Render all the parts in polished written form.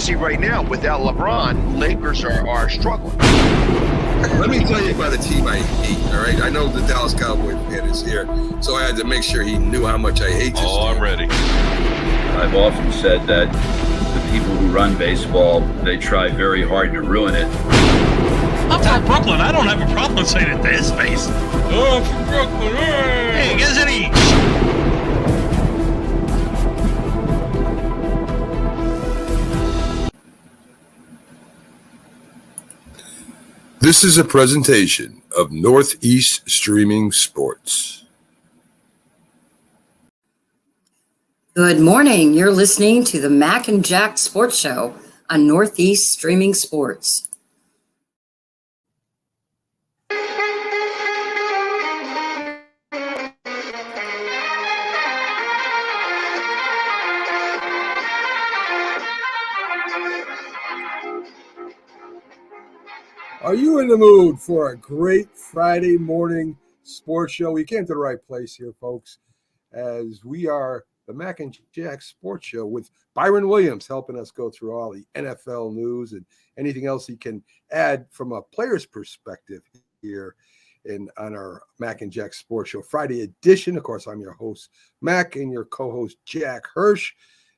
see right now, without LeBron, Lakers are struggling. Let me tell you about a team I hate, all right? I know the Dallas Cowboy fan is here, so I had to make sure he knew how much I hate this team. I'm ready. I've often said that the people who run baseball, they try very hard to ruin it. I'm from Brooklyn. I don't have a problem saying it to his face. Oh, I'm from Brooklyn. Hey, guys, any... This is a presentation of Northeast Streaming Sports. Good morning. You're listening to the Mac and Jack Sports Show on Northeast Streaming Sports. Are you in the mood for a great Friday morning sports show? We came to the right place here, folks, as we are the Mac and Jack Sports Show with Byron Williams helping us go through all the NFL news and anything else he can add from a player's perspective here on our Mac and Jack Sports Show Friday edition. Of course, I'm your host, Mac, and your co-host, Jack Hirsch.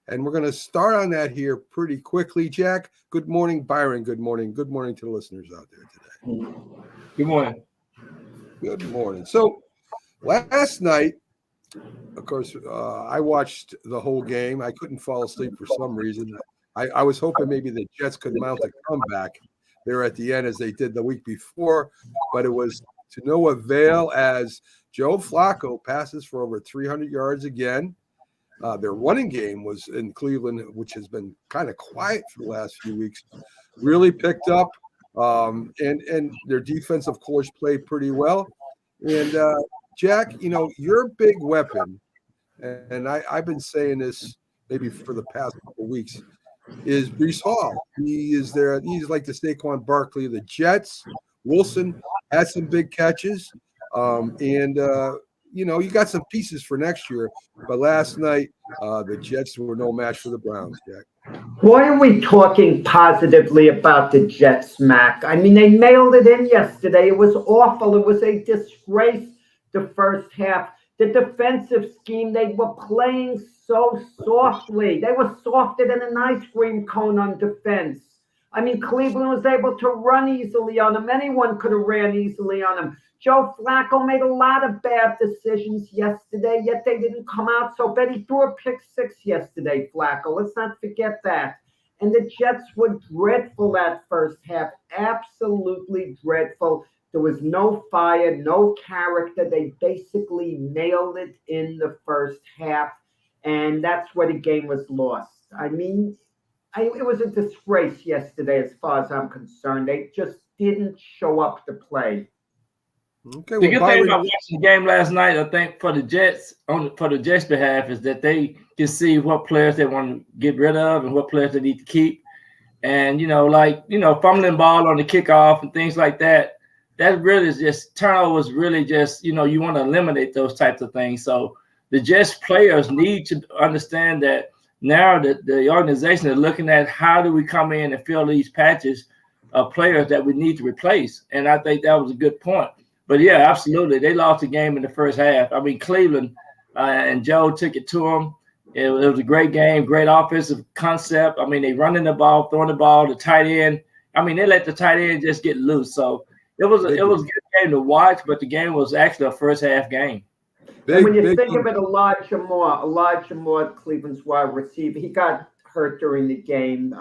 And we're going to start on that here pretty quickly. Jack, good morning. Byron, good morning. Good morning to the listeners out there today. Good morning. Good morning. So last night, of course, I watched the whole game. I couldn't fall asleep for some reason. I was hoping maybe the Jets could mount a comeback there at the end as they did the week before, but it was to no avail as Joe Flacco passes for over 300 yards again. Their running game was in Cleveland, which has been kind of quiet for the last few weeks, really picked up. And their defense, of course, played pretty well. And Jack, you know, your big weapon, and I've been saying this maybe for the past couple of weeks, is Breece Hall. He is there. He's like the Saquon Barkley of the Jets. Wilson had some big catches. You know, you got some pieces for next year. But last night, the Jets were no match for the Browns, Jack. Why are we talking positively about the Jets, Mac? I mean, they mailed it in yesterday. It was awful. It was a disgrace the first half. The defensive scheme, they were playing so softly. They were softer than an ice cream cone on defense. I mean, Cleveland was able to run easily on them. Anyone could have ran easily on them. Joe Flacco made a lot of bad decisions yesterday, yet they didn't come out so bad. He threw a pick six yesterday, Flacco. Let's not forget that. And the Jets were dreadful that first half, absolutely dreadful. There was no fire, no character. They basically nailed it in the first half, and that's where the game was lost. I mean, it was a disgrace yesterday as far as I'm concerned. They just didn't show up to play. Okay, The good thing about watching the game last night, I think, for the Jets behalf, is that they can see what players they want to get rid of and what players they need to keep. And, fumbling ball on the kickoff and things like that, that really is just turnovers, really just, you want to eliminate those types of things. So the Jets players need to understand that now that the organization is looking at how do we come in and fill these patches of players that we need to replace. And I think that was a good point. But, yeah, absolutely. They lost the game in the first half. I mean, Cleveland and Joe took it to them. It was a great game, great offensive concept. I mean, they running the ball, throwing the ball, the tight end. I mean, they let the tight end just get loose. So it was a good game to watch, but the game was actually a first-half game. And when you think of it, Elijah Moore, Cleveland's wide receiver, he got hurt during the game,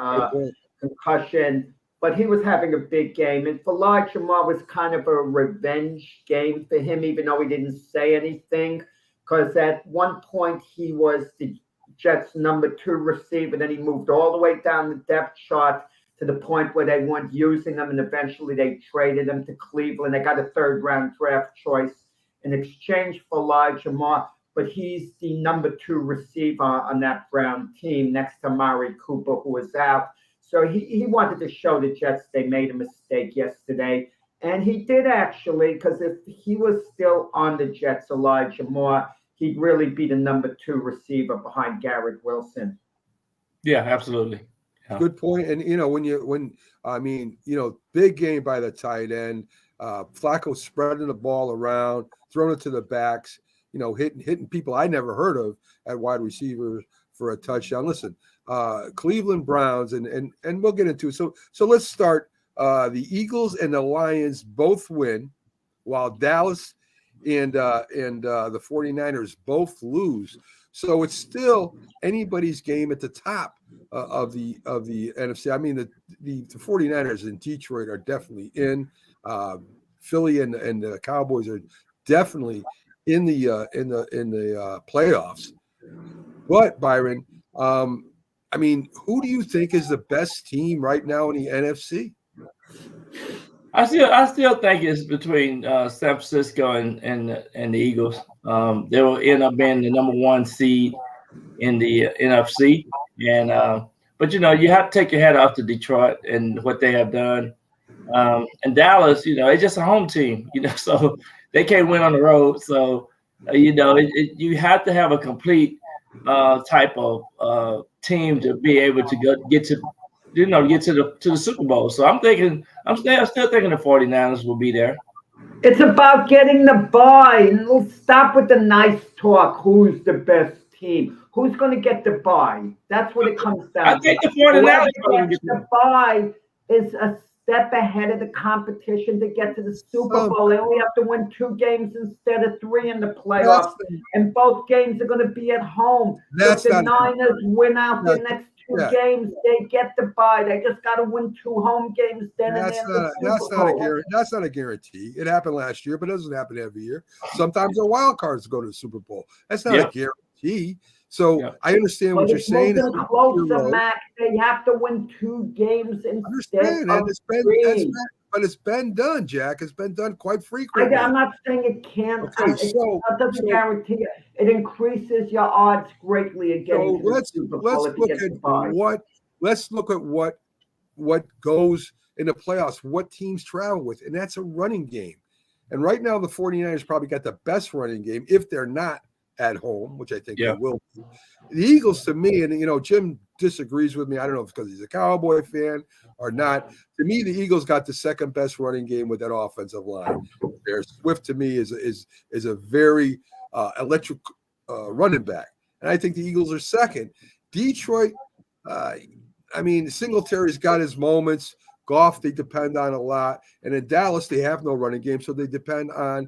concussion. But he was having a big game. And for Elijah Moore, was kind of a revenge game for him, even though he didn't say anything. Because at one point, he was the Jets' number 2 receiver. Then he moved all the way down the depth chart to the point where they weren't using him. And eventually they traded him to Cleveland. They got a 3rd-round draft choice in exchange for Elijah Moore. But he's the number 2 receiver on that Brown team next to Amari Cooper, who was out. So he wanted to show the Jets they made a mistake yesterday. And he did actually, because if he was still on the Jets, Elijah Moore, he'd really be the number 2 receiver behind Garrett Wilson. Yeah, absolutely. Good point. And big game by the tight end. Flacco spreading the ball around, throwing it to the backs, hitting people I never heard of at wide receiver for a touchdown. Listen, Cleveland Browns, and we'll get into it. So let's start. The Eagles and the Lions both win, while Dallas and the 49ers both lose. So it's still anybody's game at the top of the NFC. I mean, the 49ers in Detroit are definitely in. Philly and the Cowboys are definitely in the playoffs. But Byron, who do you think is the best team right now in the NFC? I still think it's between San Francisco and the Eagles. They will end up being the number 1 seed in the NFC, but you have to take your hat off to Detroit and what they have done. And Dallas, it's just a home team, so they can't win on the road. So you have to have a complete type of team to be able to get to the Super Bowl. So I'm still thinking the 49ers will be there. It's about getting the bye. We'll stop with the nice talk. Who's the best team? Who's going to get the bye? That's what it comes down to. I think the 49ers gets the bye is a step ahead of the competition to get to the Super Bowl. They only have to win 2 games instead of 3 in the playoffs, and both games are going to be at home. If the Niners win out the next 2 games, they get the bye. They just got to win 2 home games. That's not a guarantee. It happened last year, but it doesn't happen every year. Sometimes the wild cards go to the Super Bowl. That's not a guarantee. So I understand what you're saying. Closer, Mac. They have to win 2 games instead of 3. But it's been done, Jack. It's been done quite frequently. I'm not saying it can't. It doesn't guarantee it. It increases your odds greatly again. Let's look at what goes in the playoffs, what teams travel with, and that's a running game. And right now, the 49ers probably got the best running game if they're not at home, which I think they will be. The Eagles, to me, and Jim disagrees with me. I don't know if it's because he's a Cowboy fan or not. To me, the Eagles got the second best running game with that offensive line. Their Swift, to me, is a very electric running back, and I think the Eagles are second. Detroit, Singletary's got his moments. Goff, they depend on a lot, and in Dallas, they have no running game, so they depend on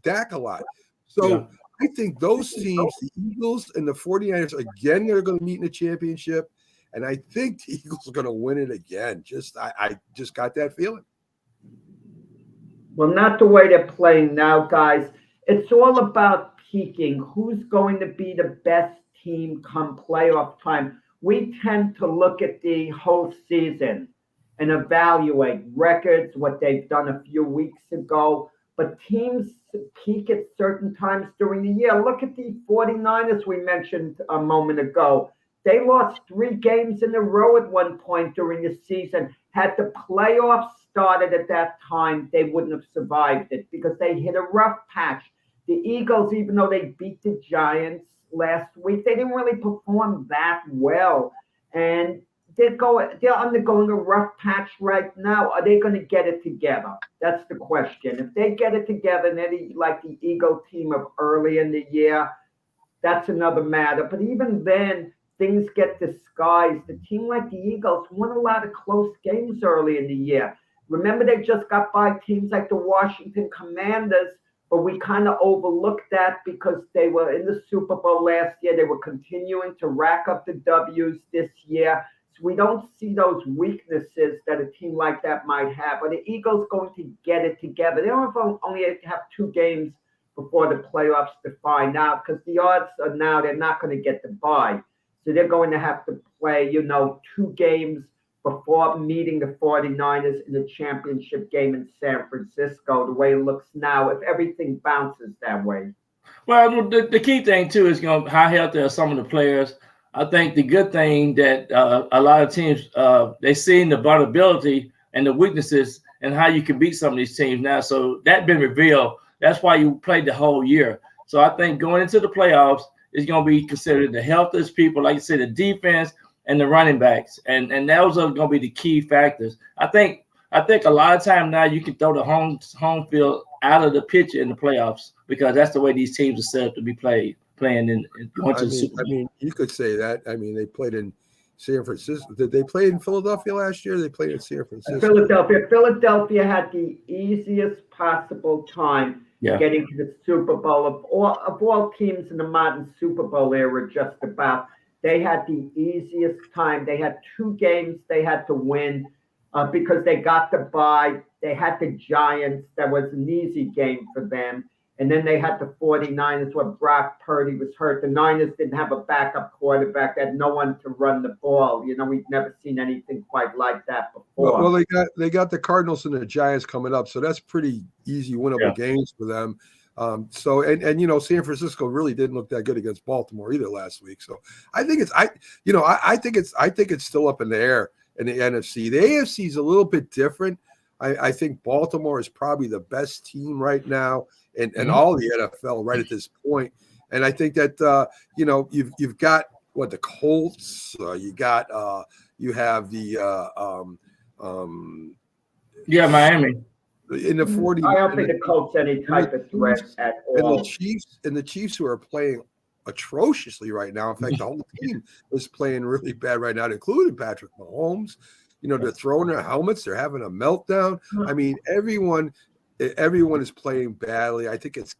Dak a lot. So I think those teams, the Eagles and the 49ers, again, they're going to meet in the championship. And I think the Eagles are going to win it again. I just got that feeling. Well, not the way they're playing now, guys. It's all about peaking. Who's going to be the best team come playoff time? We tend to look at the whole season and evaluate records, what they've done a few weeks ago. But teams peak at certain times during the year. Look at the 49ers we mentioned a moment ago. They lost 3 games in a row at one point during the season. Had the playoffs started at that time, they wouldn't have survived it because they hit a rough patch. The Eagles, even though they beat the Giants last week, they didn't really perform that well. And they're undergoing a rough patch right now. Are they going to get it together? That's the question. If they get it together and they're like the Eagle team of early in the year, that's another matter. But even then, things get disguised. A team like the Eagles won a lot of close games early in the year. Remember, they just got by teams like the Washington Commanders, but we kind of overlooked that because they were in the Super Bowl last year. They were continuing to rack up the W's this year. So we don't see those weaknesses that a team like that might have. Are the Eagles going to get it together? They don't only have 2 games before the playoffs to find out because the odds are now they're not going to get the bye. So they're going to have to play, 2 games before meeting the 49ers in the championship game in San Francisco, the way it looks now, if everything bounces that way. Well, the key thing, too, is how healthy are some of the players. I think the good thing that a lot of teams, they see the vulnerability and the weaknesses and how you can beat some of these teams now. So that's been revealed. That's why you played the whole year. So I think going into the playoffs is going to be considered the healthiest people. Like you said, the defense and the running backs, and those are going to be the key factors. I think a lot of time now you can throw the home field out of the picture in the playoffs because that's the way these teams are set up to be playing in going to the Super Bowl. I mean, you could say that. I mean, they played in San Francisco. Did they play in Philadelphia last year? They played in San Francisco. Philadelphia had the easiest possible time getting to the Super Bowl of all teams in the modern Super Bowl era. Just about, they had the easiest time. They had 2 games they had to win because they got the bye. They had the Giants. That was an easy game for them. And then they had the 49ers where Brock Purdy was hurt. The Niners didn't have a backup quarterback. They had no one to run the ball. You know, we've never seen anything quite like that before. Well, they got the Cardinals and the Giants coming up, so that's pretty easy winnable games for them. So you know, San Francisco really didn't look that good against Baltimore either last week. So I think it's still up in the air in the NFC. The AFC is a little bit different. I think Baltimore is probably the best team right now. And all the NFL right at this point. And I think that you know, you've got the Colts, you have the Miami. In the 40. I don't think the Colts any type of threat at all. And the Chiefs who are playing atrociously right now. In fact, the whole team is playing really bad right now, including Patrick Mahomes. You know, they're throwing their helmets, they're having a meltdown. I mean, everyone is playing badly. I think it's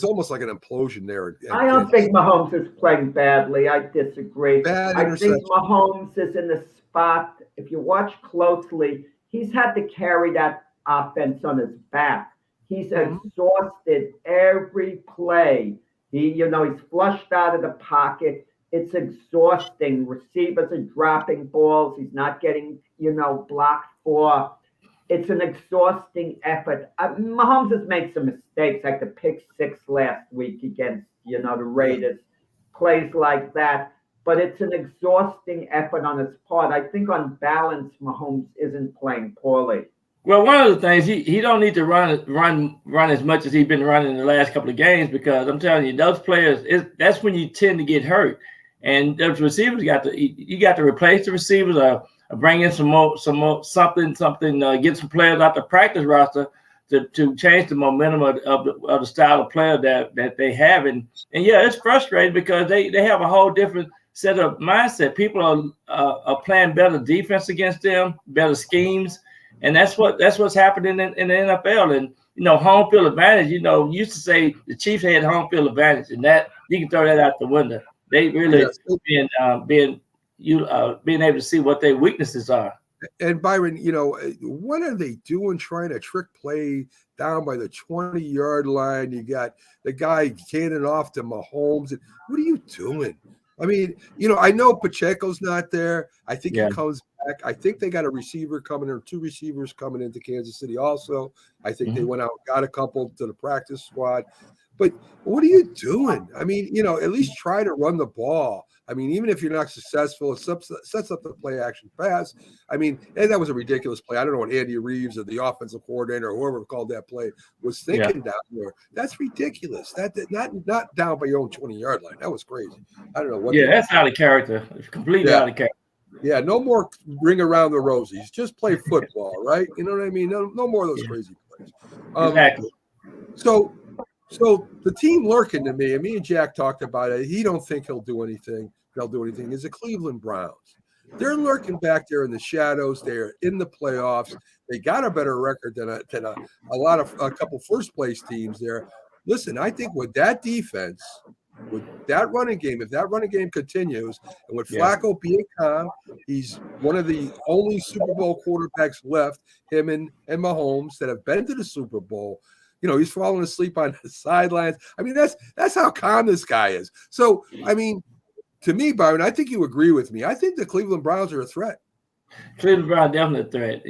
almost like an implosion there. I don't think Mahomes is playing badly. I disagree. I think Mahomes is in the spot. If you watch closely, he's had to carry that offense on his back. He's exhausted every play. He's flushed out of the pocket. It's exhausting. Receivers are dropping balls. He's not getting, blocked for. It's an exhausting effort. Mahomes has made some mistakes, like the pick 6 last week against, the Raiders, plays like that. But it's an exhausting effort on his part. I think on balance, Mahomes isn't playing poorly. Well, one of the things, he don't need to run as much as he's been running in the last couple of games, because I'm telling you, those players, that's when you tend to get hurt. And those receivers you got to replace the receivers or bring in some more something, get some players out the practice roster to change the momentum of the style of player that they have. And yeah, it's frustrating because they have a whole different set of mindset. People are playing better defense against them, better schemes. And that's what's happening in the NFL. And, home field advantage, used to say the Chiefs had home field advantage, and that you can throw that out the window. They really being able to see what their weaknesses are. And Byron, what are they doing trying to trick play down by the 20-yard line? You got the guy canning off to Mahomes. What are you doing? I mean, I know Pacheco's not there. I think he comes back. I think they got a receiver coming, or 2 receivers coming into Kansas City also. I think they went out and got a couple to the practice squad. But what are you doing? I mean, at least try to run the ball. I mean, even if you're not successful, it sets up the play action pass. I mean, and that was a ridiculous play. I don't know what Andy Reeves or the offensive coordinator or whoever called that play was thinking down there. That's ridiculous. That not down by your own 20-yard line. That was crazy. I don't know what. Yeah, that's out of character. It's completely out of character. Yeah, no more ring around the rosies. Just play football, right? You know what I mean? No more of those crazy plays. Exactly. So the team lurking to me, and me and Jack talked about it. He don't think they'll do anything. Is the Cleveland Browns. They're lurking back there in the shadows. They're in the playoffs. They got a better record than a couple first place teams there. Listen, I think with that defense, with that running game, if that running game continues, and with Flacco being calm, he's one of the only Super Bowl quarterbacks left, him and Mahomes, that have been to the Super Bowl. He's falling asleep on the sidelines. I mean, that's how calm this guy is. So, I mean, to me, Byron, I think you agree with me. I think the Cleveland Browns are a threat. Cleveland Browns definitely a threat.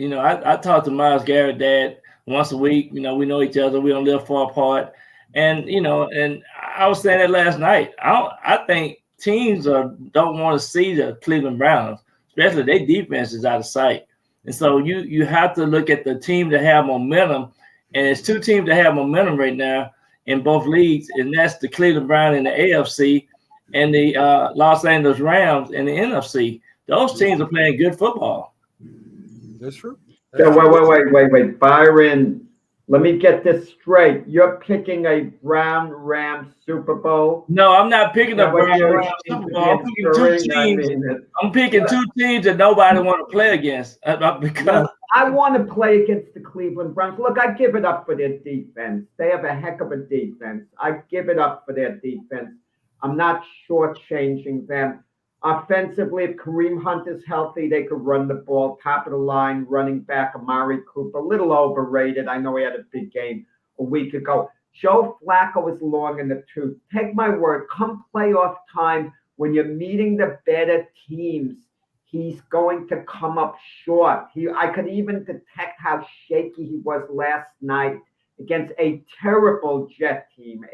I talk to Myles Garrett, Dad, once a week. We know each other. We don't live far apart. And, and I was saying that last night. I think teams don't want to see the Cleveland Browns, especially their defense is out of sight. And so you have to look at the team that have momentum. And it's 2 teams that have momentum right now in both leagues, and that's the Cleveland Browns in the AFC and the Los Angeles Rams in the NFC. Those teams are playing good football. That's true. So wait, Byron. Let me get this straight. You're picking a Brown Rams Super Bowl? No, I'm not picking a Brown you're Rams Super Bowl. I'm picking two teams. I'm picking two teams that nobody want to play against because I want to play against the Cleveland Browns. Look, I give it up for their defense. They have a heck of a defense. I give it up for their defense. I'm not shortchanging them. Offensively, if Kareem Hunt is healthy, they could run the ball, top of the line, running back Amari Cooper, a little overrated. I know he had a big game a week ago. Joe Flacco is long in the tooth. Take my word, come playoff time, when you're meeting the better teams, he's going to come up short. I could even detect how shaky he was last night against a terrible Jet team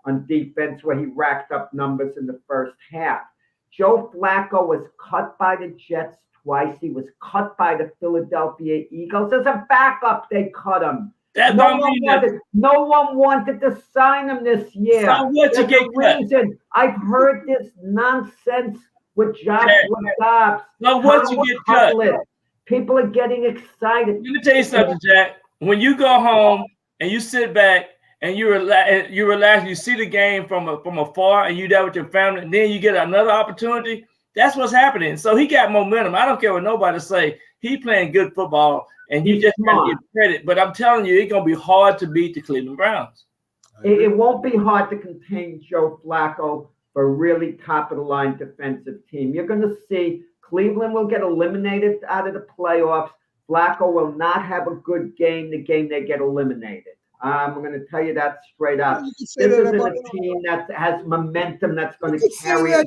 on defense where he racked up numbers in the first half. Joe Flacco was cut by the Jets twice. He was cut by the Philadelphia Eagles. As a backup, they cut him. No one wanted to sign him this year. So what's There's a reason. I've heard this nonsense with Josh Dobbs. So once you get cut, people are getting excited. Let me tell you something, Jack. When you go home and you sit back and you relax, you see the game from afar, and you there with your family, and then you get another opportunity. That's what's happening. So he got momentum. I don't care what nobody say. He playing good football, and you just got to give credit. But I'm telling you, it's gonna be hard to beat the Cleveland Browns. It won't be hard to contain Joe Flacco for a really top of the line defensive team. You're gonna see Cleveland will get eliminated out of the playoffs. Flacco will not have a good game. The game they get eliminated. I'm going to tell you that straight up. This isn't a team that has momentum that's going to carry it.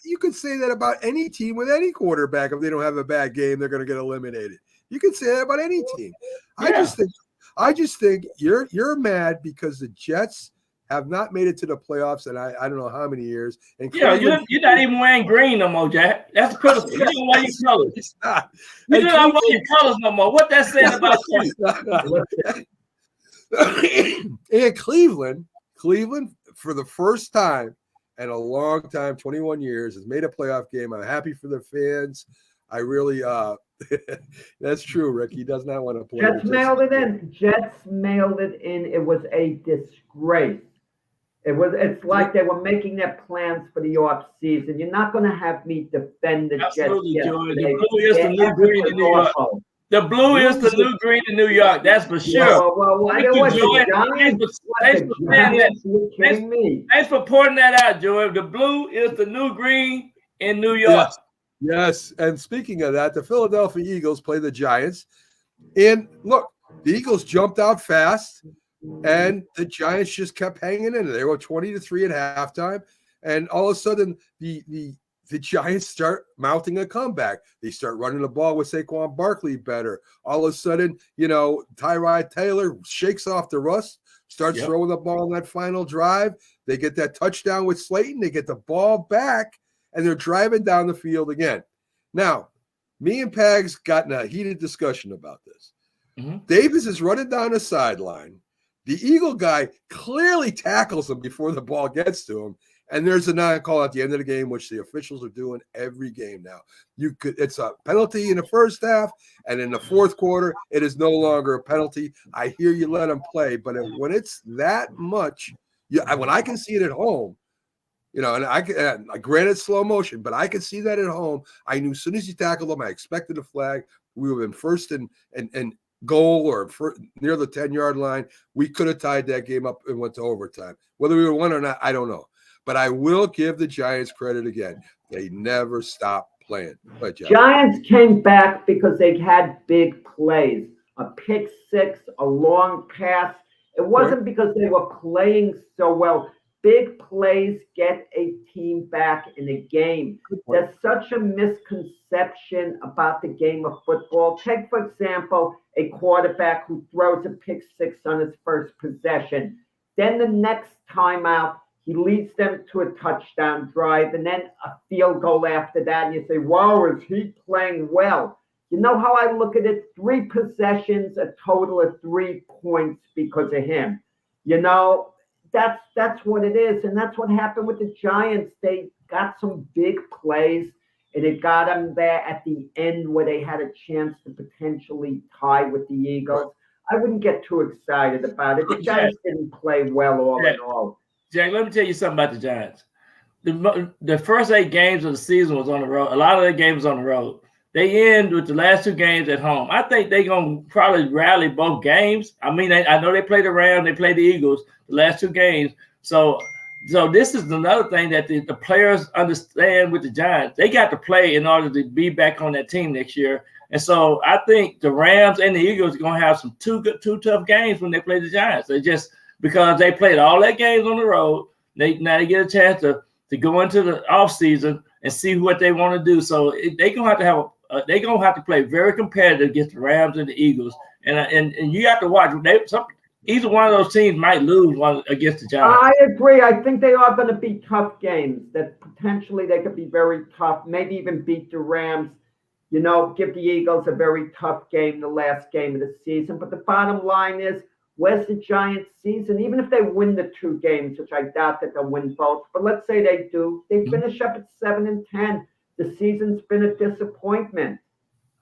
You could say that about any team with any quarterback. If they don't have a bad game, they're going to get eliminated. You could say that about any team. Yeah. I just think you're mad because the Jets have not made it to the playoffs in I don't know how many years. And you're not even wearing green no more, Jack. That's critical. You don't wear your colors. It's not. You don't wear your colors no more. What that saying about you? And Cleveland, for the first time in a long time, 21 years, has made a playoff game. I'm happy for the fans. I really, that's true, Rick. He does not want to play. Jets mailed it in. It was a disgrace. It's like they were making their plans for the off season. You're not going to have me defend the Jets. Absolutely, Joey. The blue is the new green in New York. The blue is the new green in New York. That's for sure. Thanks for pointing that out, Joey. The blue is the new green in New York. Yes. And speaking of that, the Philadelphia Eagles play the Giants. And look, the Eagles jumped out fast, and the Giants just kept hanging in. They were 20-3 at halftime, and all of a sudden the Giants start mounting a comeback. They start running the ball with Saquon Barkley better. All of a sudden, Tyrod Taylor shakes off the rust, starts throwing the ball on that final drive. They get that touchdown with Slayton. They get the ball back, and they're driving down the field again. Now, me and Pags got in a heated discussion about this. Mm-hmm. Davis is running down the sideline. The Eagle guy clearly tackles him before the ball gets to him. And there's a non-call at the end of the game, which the officials are doing every game now. It's a penalty in the first half, and in the fourth quarter, it is no longer a penalty. I hear you let them play, but when it's that much, when I can see it at home, and I granted slow motion, but I could see that at home. I knew as soon as he tackled him, I expected a flag. We would have been first and goal or near the 10-yard line. We could have tied that game up and went to overtime. Whether we would have won or not, I don't know. But I will give the Giants credit again. They never stopped playing. Giants came back because they had big plays. A pick six, a long pass. It wasn't because they were playing so well. Big plays get a team back in a game. There's such a misconception about the game of football. Take, for example, a quarterback who throws a pick six on his first possession. Then the next time out, he leads them to a touchdown drive and then a field goal after that. And you say, wow, is he playing well? You know how I look at it? 3 possessions, a total of 3 points because of him. that's what it is, and that's what happened with the Giants. They got some big plays, and it got them there at the end where they had a chance to potentially tie with the Eagles. I wouldn't get too excited about it. The Giants didn't play well all in all. Jack, let me tell you something about the Giants. The first 8 games of the season was on the road. A lot of the games on the road. They end with the last 2 games at home. I think they're going to probably rally both games. I mean, I know they played the Rams, they played the Eagles the last 2 games. So this is another thing that the players understand with the Giants. They got to play in order to be back on that team next year. And so I think the Rams and the Eagles are going to have some two tough games when they play the Giants. They just because they played all that games on the road, now they get a chance to go into the offseason and see what they want to do. So they're going to have to play very competitive against the Rams and the Eagles. And you have to watch. Either one of those teams might lose one against the Giants. I agree. I think they are going to be tough games that potentially they could be very tough, maybe even beat the Rams. You know, give the Eagles a very tough game, the last game of the season. But the bottom line is, where's the Giants season? Even if they win the 2 games, which I doubt that they'll win both, but let's say they do, they finish up at 7-10. The season's been a disappointment.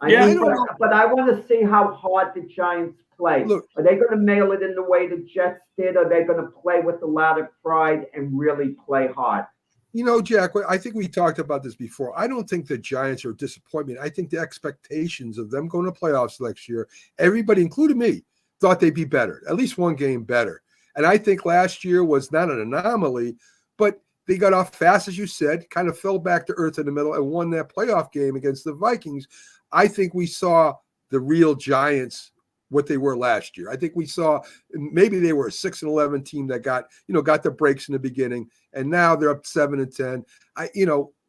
But I want to see how hard the Giants play. Look, are they going to mail it in the way the Jets did? Or are they going to play with a lot of pride and really play hard? You know, Jack, I think we talked about this before. I don't think the Giants are a disappointment. I think the expectations of them going to playoffs next year, everybody, including me, thought they'd be better, at least 1 game better. And I think last year was not an anomaly, but they got off fast, as you said, kind of fell back to earth in the middle and won that playoff game against the Vikings. I think we saw the real Giants, what they were last year. I think we saw maybe they were a 6-11 team that got the breaks in the beginning, and now they're up 7-10.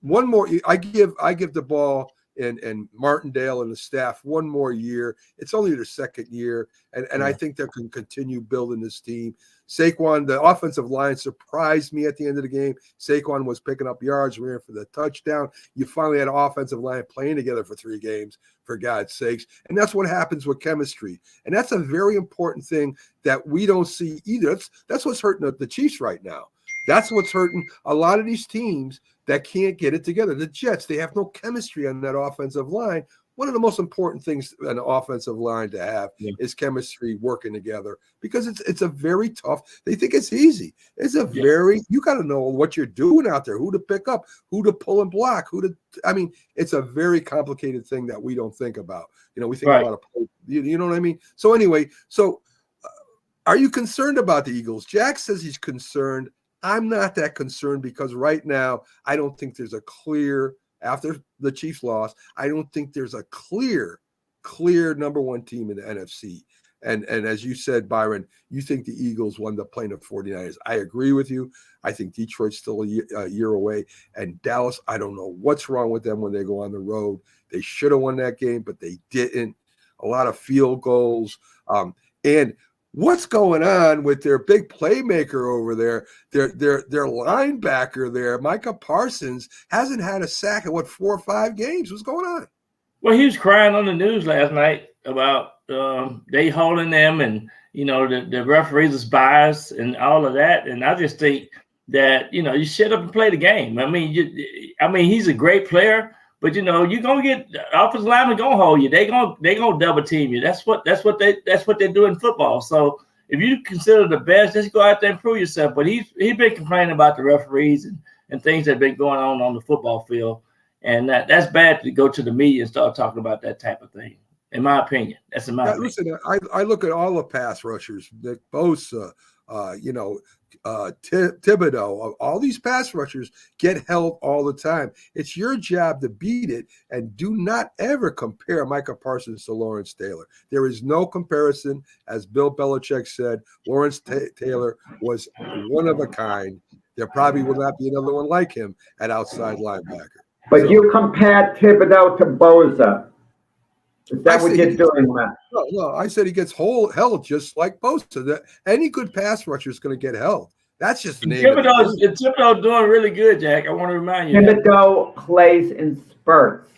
One more. I give the ball and Martindale and the staff one more year. It's only their 2nd year, and I think they can continue building this team. Saquon, the offensive line surprised me at the end of the game. Saquon was picking up yards, ran for the touchdown. You finally had an offensive line playing together for 3 games, for God's sakes. And that's what happens with chemistry. And that's a very important thing that we don't see either. That's what's hurting the Chiefs right now. That's what's hurting a lot of these teams that can't get it together. The Jets, they have no chemistry on that offensive line. One of the most important things an offensive line to have is chemistry working together, because it's a very tough. They think it's easy. It's a you got to know what you're doing out there, who to pick up, who to pull and block, it's a very complicated thing that we don't think about. We think about you know what I mean? So anyway, are you concerned about the Eagles? Jack says he's concerned. I'm not that concerned, because right now I don't think there's a clear, after the Chiefs loss, I don't think there's a clear number 1 team in the NFC. And as you said, Byron, you think the Eagles won the playing of 49ers. I agree with you. I think Detroit's still a year away. And Dallas, I don't know what's wrong with them when they go on the road. They should have won that game, but they didn't. A lot of field goals. And what's going on with their big playmaker over there? Their linebacker there, Micah Parsons, hasn't had a sack in 4 or 5 games. What's going on? Well, he was crying on the news last night about they holding them, and the referees is biased and all of that. And I just think that you shut up and play the game. I mean, he's a great player, but you're gonna get offensive linemen gonna hold you. They gonna double team you. That's what they do in football. So if you consider the best, just go out there and prove yourself. But he's been complaining about the referees and things that have been going on the football field, and that's bad to go to the media and start talking about that type of thing. In my opinion, that's in my opinion. Listen, I look at all the pass rushers, Nick Bosa, Thibodeau, all these pass rushers get held all the time. It's your job to beat it, and do not ever compare Micah Parsons to Lawrence Taylor. There is no comparison. As Bill Belichick said, Lawrence Taylor was one of a kind. There probably will not be another one like him at outside linebacker. But you compared Thibodeau to Bosa. Is that what you're doing, Matt? No, I said he gets held just like Bosa. Any good pass rusher is going to get held. That's just the name. Thibodeau's doing really good, Jack. I want to remind you. Thibodeau plays in spurts.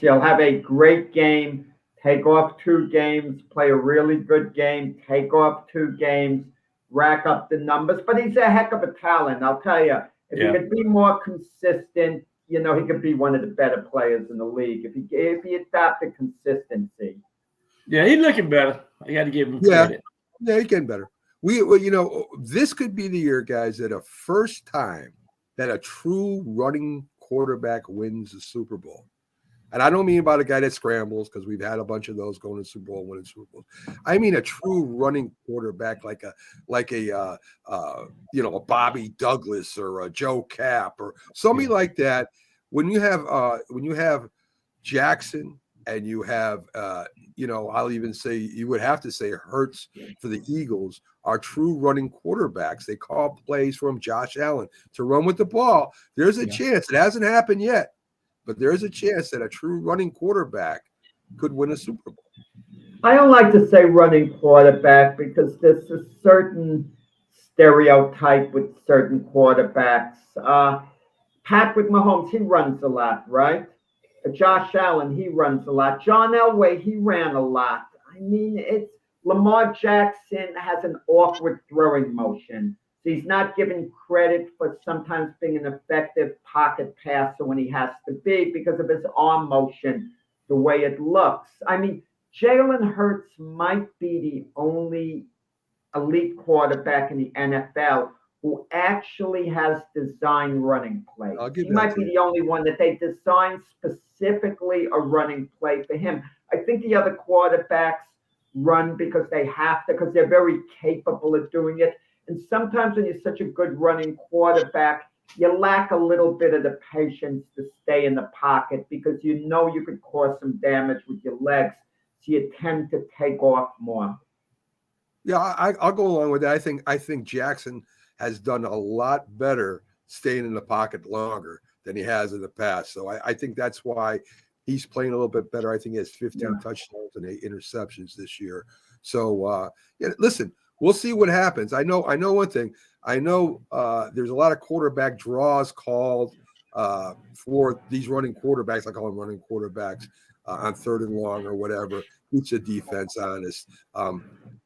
He'll have a great game, take off 2 games, play a really good game, take off 2 games. rack up the numbers, but he's a heck of a talent. I'll tell you, if he could be more consistent, he could be one of the better players in the league if he adopted consistency. Yeah, he's looking better. I got to give him credit. Yeah, he's getting better. This could be the year, guys, that a first time that a true running quarterback wins the Super Bowl. And I don't mean about a guy that scrambles, because we've had a bunch of those going to the Super Bowl and winning Super Bowls. I mean a true running quarterback, like a Bobby Douglas or a Joe Cap or somebody like that. When you have Jackson and you have I'll even say you would have to say Hurts for the Eagles are true running quarterbacks. They call plays from Josh Allen to run with the ball. There's a chance. It hasn't happened yet, but there is a chance that a true running quarterback could win a Super Bowl. I don't like to say running quarterback because there's a certain stereotype with certain quarterbacks. Patrick Mahomes, he runs a lot, right? Josh Allen, he runs a lot. John Elway, he ran a lot. I mean, it's Lamar Jackson has an awkward throwing motion. So he's not given credit for sometimes being an effective pocket passer when he has to be because of his arm motion, the way it looks. I mean, Jalen Hurts might be the only elite quarterback in the NFL who actually has designed running plays. He might be the only one that they designed specifically a running play for him. I think the other quarterbacks run because they have to, because they're very capable of doing it. And sometimes when you're such a good running quarterback, you lack a little bit of the patience to stay in the pocket because you could cause some damage with your legs. So you tend to take off more. Yeah, I'll go along with that. I think Jackson has done a lot better staying in the pocket longer than he has in the past. So I think that's why he's playing a little bit better. I think he has 15 touchdowns and 8 interceptions this year. So, listen, we'll see what happens. I know one thing. I know there's a lot of quarterback draws called for these running quarterbacks. I call them running quarterbacks on 3rd and long or whatever. Keeps the defense honest.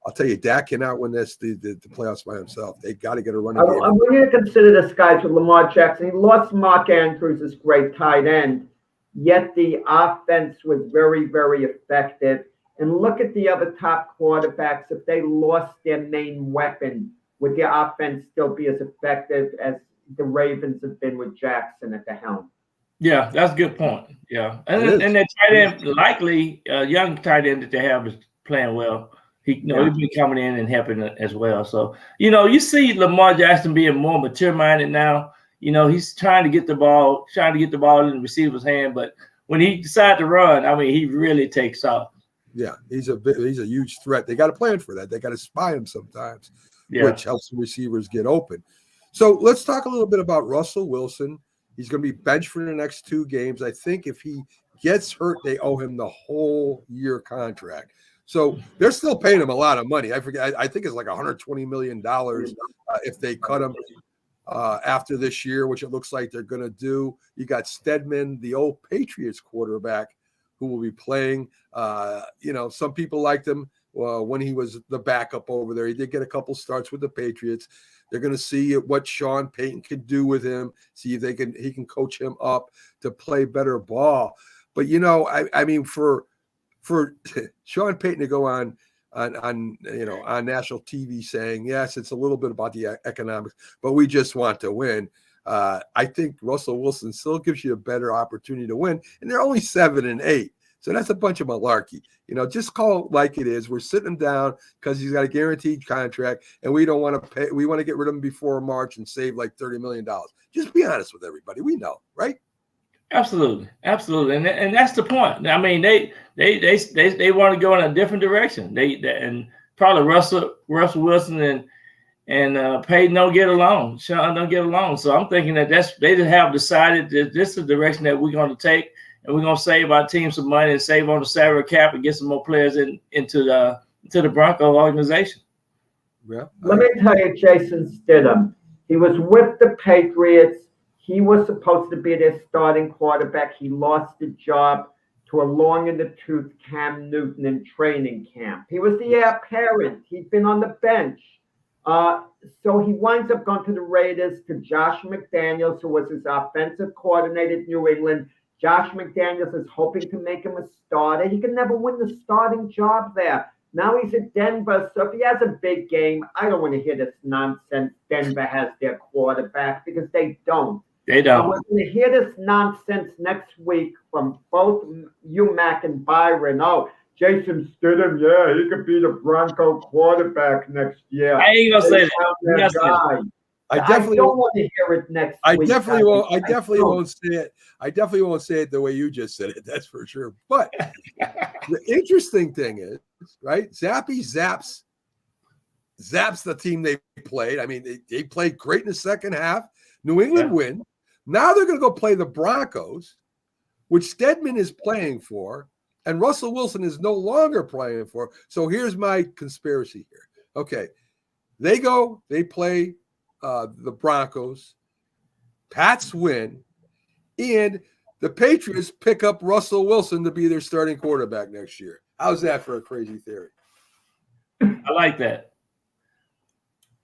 I'll tell you, Dak cannot win the playoffs by himself. They got to get a running game. I'm going to consider this guy with Lamar Jackson. He lost Mark Andrews, this great tight end, yet the offense was very, very effective. And look at the other top quarterbacks. If they lost their main weapon, would their offense still be as effective as the Ravens have been with Jackson at the helm? Yeah, that's a good point. Yeah. And the tight end, likely young tight end that they have is playing well. He'll be coming in and helping as well. So, you see Lamar Jackson being more mature-minded now. He's trying to get the ball in the receiver's hand. But when he decides to run, I mean, he really takes off. Yeah, he's a huge threat. They got to plan for that. They got to spy him sometimes, which helps the receivers get open. So let's talk a little bit about Russell Wilson. He's going to be benched for the next 2 games. I think if he gets hurt, they owe him the whole year contract. So they're still paying him a lot of money. I forget. I think it's like $120 million if they cut him after this year, which it looks like they're going to do. You got Stedman, the old Patriots quarterback, who will be playing. Some people liked him when he was the backup over there. He did get a couple starts with the Patriots. They're going to see what Sean Payton can do with him, see if he can coach him up to play better ball. But I mean, for Sean Payton to go on national TV saying, yes, it's a little bit about the economics, but we just want to win. I think Russell Wilson still gives you a better opportunity to win, and they're only 7-8. So that's a bunch of malarkey. Just call it like it is. We're sitting him down because he's got a guaranteed contract, and we don't want to pay. We want to get rid of him before March and save like $30 million. Just be honest with everybody. We know, right? Absolutely, and that's the point. I mean, they want to go in a different direction. And probably Russell Wilson and Payton don't get along. Sean don't get along. So I'm thinking that they have decided that this is the direction that we're going to take, and we're going to save our team some money and save on the salary cap and get some more players into the Bronco organization. Yeah. Let me tell you, Jason Stidham, he was with the Patriots. He was supposed to be their starting quarterback. He lost the job to a long-in-the-tooth Cam Newton in training camp. He was the heir apparent. He'd been on the bench. So he winds up going to the Raiders, to Josh McDaniels, who was his offensive coordinator at New England. Josh McDaniels is hoping to make him a starter. He can never win the starting job there. Now he's at Denver, so if he has a big game, I don't want to hear this nonsense Denver has their quarterback, because they don't. They don't. We're going to hear this nonsense next week from both you, Mac, and Byron. Oh, Jason Stidham, yeah, he could be the Bronco quarterback next year. I ain't gonna say that. I don't want to hear it next week. I definitely won't say it. I definitely won't say it the way you just said it. That's for sure. But the interesting thing is, right? Zappy zaps the team they played. I mean, they played great in the second half. New England win. Now they're going to go play the Broncos, which Stedman is playing for, and Russell Wilson is no longer playing for. So here's my conspiracy here. Okay, they play the Broncos. Pats win, and the Patriots pick up Russell Wilson to be their starting quarterback next year. How's that for a crazy theory? I like that.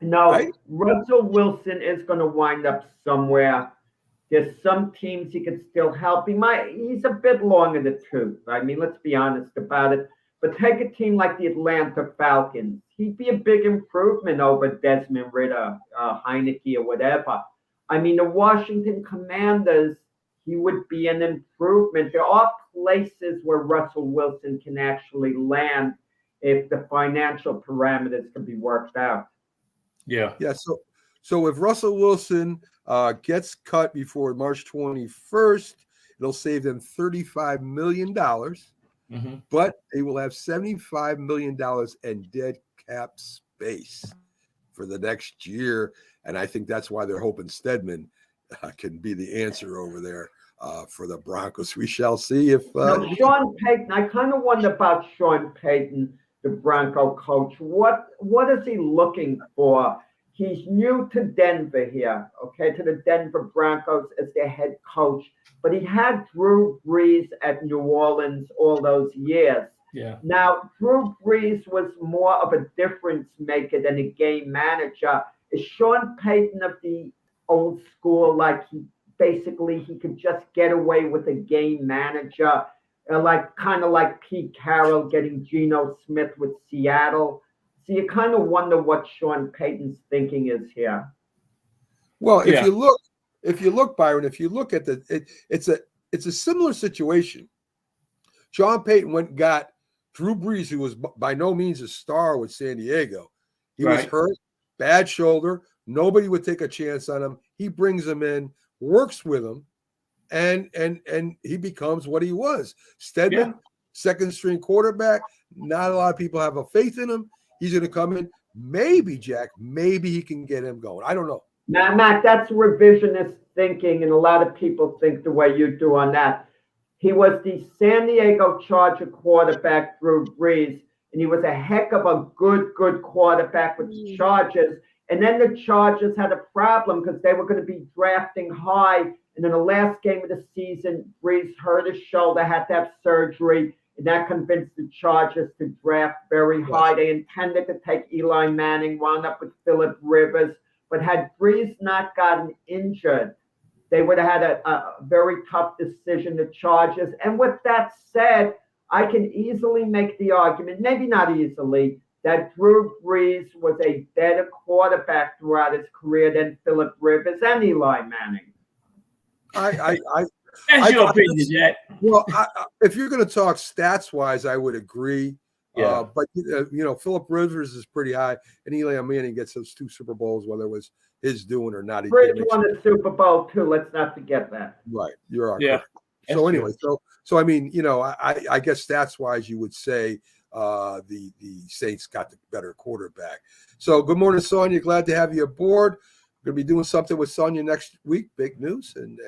No, right? Russell Wilson is going to wind up somewhere. There's some teams he could still help. He's a bit long in the tooth. I mean, let's be honest about it. But take a team like the Atlanta Falcons. He'd be a big improvement over Desmond Ridder, Heineke, or whatever. I mean, the Washington Commanders, he would be an improvement. There are places where Russell Wilson can actually land if the financial parameters can be worked out. Yeah. Yeah. So if Russell Wilson gets cut before March 21st, it'll save them $35 million, but they will have $75 million in dead cap space for the next year. And I think that's why they're hoping Stedman can be the answer over there for the Broncos. We shall see if Sean Payton. I kind of wonder about Sean Payton, the Bronco coach. What is he looking for? He's new to Denver here, okay, to the Denver Broncos as their head coach. But he had Drew Brees at New Orleans all those years. Yeah. Now, Drew Brees was more of a difference maker than a game manager. Is Sean Payton of the old school, like he could just get away with a game manager, kind of like Pete Carroll getting Geno Smith with Seattle? So you kind of wonder what Sean Payton's thinking is here. Well, if you look, Byron, if you look at it's a similar situation. Sean Payton went and got Drew Brees, who was by no means a star with San Diego. He was hurt, bad shoulder. Nobody would take a chance on him. He brings him in, works with him, and he becomes what he was. Stedman, second string quarterback. Not a lot of people have a faith in him. He's going to come in. Maybe, Jack, maybe he can get him going. I don't know. Now, Matt, that's revisionist thinking, and a lot of people think the way you do on that. He was the San Diego Charger quarterback, Drew Brees, and he was a heck of a good quarterback with the Chargers. And then the Chargers had a problem because they were going to be drafting high. And in the last game of the season, Brees hurt his shoulder, had to have surgery. And that convinced the Chargers to draft very high. They intended to take Eli Manning, wound up with Phillip Rivers. But had Brees not gotten injured, they would have had a very tough decision, the Chargers. And with that said, I can easily make the argument, maybe not easily, that Drew Brees was a better quarterback throughout his career than Phillip Rivers and Eli Manning. That's your opinion, Jack. Well, if you're going to talk stats-wise, I would agree. Yeah. But Phillip Rivers is pretty high, and Eli Manning gets those 2 Super Bowls, whether it was his doing or not. Brees won the Super Bowl too. Let's not forget that. Right, you're right. Yeah. So anyway, so I mean, I guess stats-wise, you would say the Saints got the better quarterback. So good morning, Sonia. Glad to have you aboard. We're going to be doing something with Sonia next week. Big news. And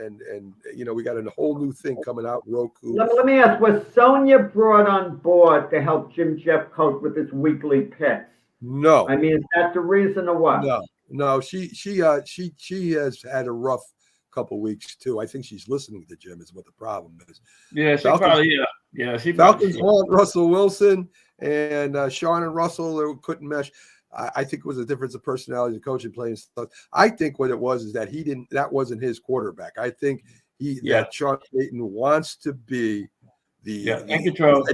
we got a whole new thing coming out, Roku. Let me ask, was Sonia brought on board to help Jim Jeffcoat with his weekly picks? No. I mean, is that the reason or what? No. She has had a rough couple of weeks too. I think she's listening to Jim is what the problem is. Yeah, she Falcons want Russell Wilson, and Sean and Russell couldn't mesh. I think it was a difference of personality, the coach and playing stuff. I think what it was is that that wasn't his quarterback. I think that Sean Payton wants to be in control.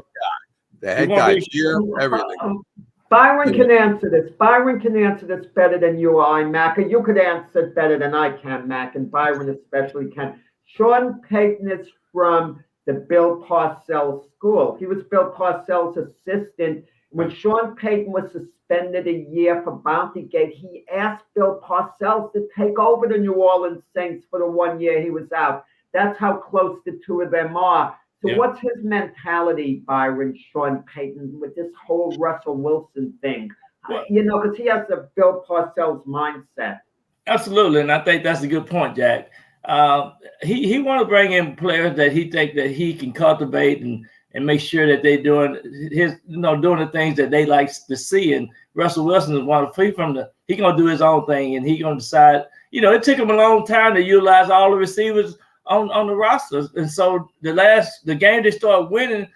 The head guy, cheer, everything. Byron can answer this. Byron can answer this better than you or I, Mac. You could answer it better than I can, Mac, and Byron especially can. Sean Payton is from the Bill Parcells school. He was Bill Parcells' assistant. When Sean Payton was suspended a year for Bountygate, he asked Bill Parcells to take over the New Orleans Saints for the 1 year he was out. That's how close the two of them are. So what's his mentality, Byron, Sean Payton, with this whole Russell Wilson thing? Because he has the Bill Parcells mindset. Absolutely, and I think that's a good point, Jack. He want to bring in players that he think that he can cultivate and make sure that they're doing doing the things that they like to see. And Russell Wilson is one of he gonna do his own thing, and he gonna decide. It took him a long time to utilize all the receivers on the rosters, and so the game they started winning,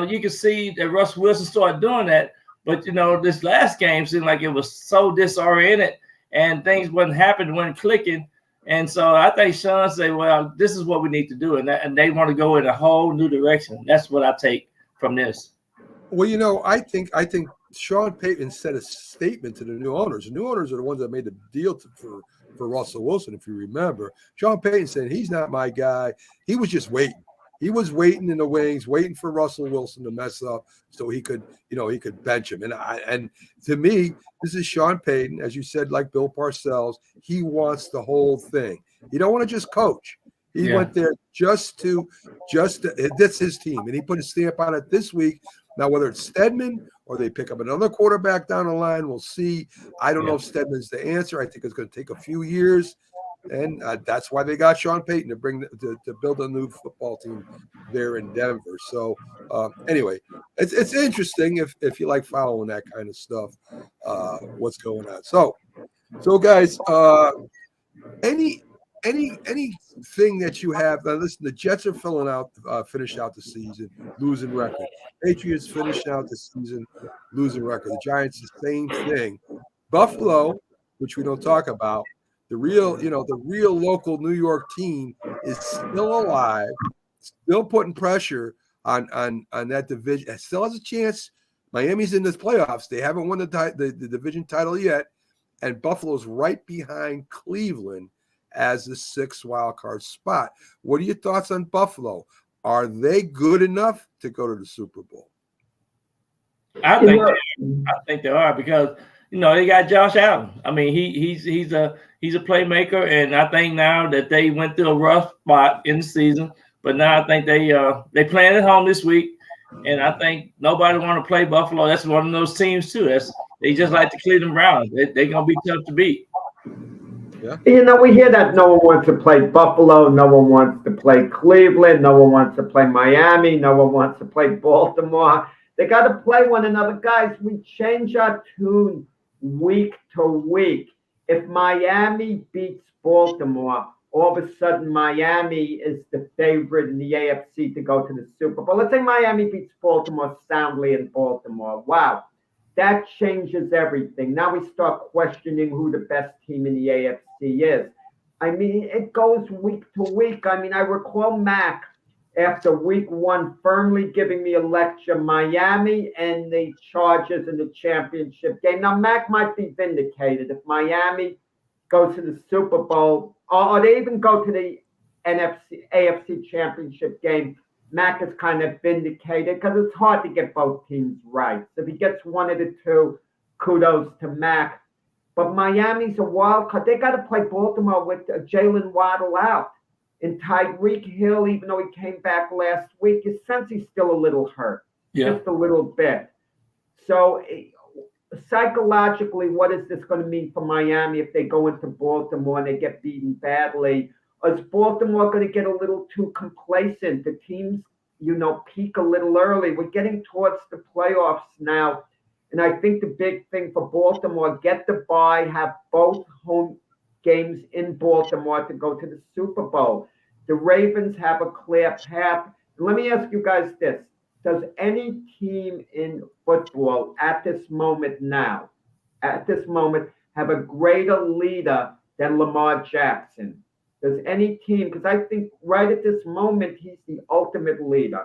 you can see that Russell Wilson started doing that. But this last game seemed like it was so disoriented, and things wasn't clicking. And so I think Sean said, well, this is what we need to do. And they want to go in a whole new direction. That's what I take from this. Well, I think Sean Payton said a statement to the new owners. The new owners are the ones that made the deal for Russell Wilson, if you remember. Sean Payton said, he's not my guy. He was just waiting. He was waiting in the wings, waiting for Russell Wilson to mess up so he could bench him. And to me, this is Sean Payton, as you said, like Bill Parcells. He wants the whole thing. He don't want to just coach. He went there just to that's his team, and he put a stamp on it this week. Now, whether it's Stedman or they pick up another quarterback down the line, we'll see. I don't know if Stedman's the answer. I think it's going to take a few years. And that's why they got Sean Payton to build a new football team there in Denver. So anyway, it's interesting if you like following that kind of stuff, what's going on. So guys, anything that you have? Now listen, the Jets are finished out the season, losing record. Patriots finished out the season, losing record. The Giants, the same thing. Buffalo, which we don't talk about. The real local New York team is still alive, still putting pressure on that division. It still has a chance. Miami's in this playoffs. They haven't won the division title yet, and Buffalo's right behind Cleveland as the 6th wild card spot. What are your thoughts on Buffalo? Are they good enough to go to the Super Bowl? I think they are because they got Josh Allen. I mean, he's a playmaker, and I think now that they went through a rough spot in the season, but now I think they playing at home this week, and I think nobody want to play Buffalo. That's one of those teams too. They just like the Cleveland Browns. They're gonna be tough to beat. Yeah. We hear that no one wants to play Buffalo, no one wants to play Cleveland, no one wants to play Miami, no one wants to play Baltimore. They got to play one another, guys. We change our tune week to week. If Miami beats Baltimore, all of a sudden Miami is the favorite in the AFC to go to the Super Bowl. Let's say Miami beats Baltimore soundly in Baltimore. Wow, that changes everything. Now we start questioning who the best team in the AFC is. I mean, it goes week to week. I mean, I recall Mac after week 1 firmly giving me a lecture, Miami and the Chargers in the championship game. Now, Mac might be vindicated if Miami goes to the Super Bowl or they even go to the AFC championship game. Mac is kind of vindicated because it's hard to get both teams right. So if he gets one of the two, kudos to Mac. But Miami's a wild card. They got to play Baltimore with Jalen Waddle out. And Tyreek Hill, even though he came back last week, you sense he's still a little hurt, just a little bit. So psychologically, what is this going to mean for Miami if they go into Baltimore and they get beaten badly? Is Baltimore going to get a little too complacent? The teams, peak a little early. We're getting towards the playoffs now. And I think the big thing for Baltimore, get the bye, have both home games in Baltimore to go to the Super Bowl. The Ravens have a clear path. Let me ask you guys this. Does any team in football at this moment now, at this moment have a greater leader than Lamar Jackson? Does any team, because I think right at this moment, he's the ultimate leader.